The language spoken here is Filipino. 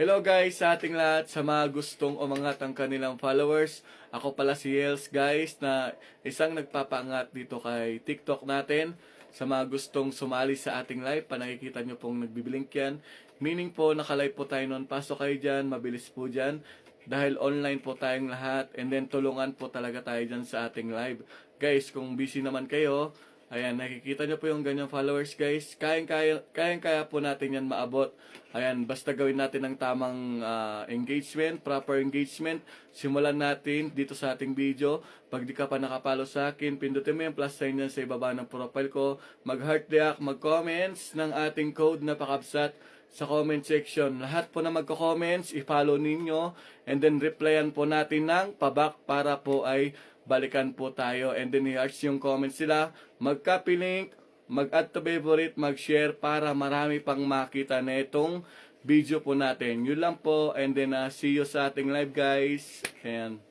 Hello guys sa ating lahat, sa mga gustong umangat ang kanilang followers. Ako pala si Yels guys, na isang nagpapaangat dito kay TikTok natin. Sa mga gustong sumali sa ating live, panakikita nyo pong nagbiblink yan. Meaning po, nakalive po tayo noon. Pasok kayo dyan, mabilis po dyan. Dahil online po tayong lahat. And then tulungan po talaga tayo dyan sa ating live. Guys, kung busy naman kayo, ayan, nakikita nyo po yung ganyang followers guys. Kayang-kaya po natin yan maabot. Ayan, basta gawin natin ng tamang engagement, proper engagement. Simulan natin dito sa ating video. Pag di ka pa nakapalo sa akin, pindutin mo yung plus sign yan sa ibaba ng profile ko. Mag-heart react, mag-comments ng ating code na pakabsat sa comment section. Lahat po na magko-comments, i-follow ninyo. And then replyan po natin ng pabak para po ay balikan po tayo. And then i-hearts yung comments sila. Mag-copy link, mag-add to favorite, mag-share para marami pang makita na itong video po natin. Yun lang po. And then see you sa ating live guys. Ayan.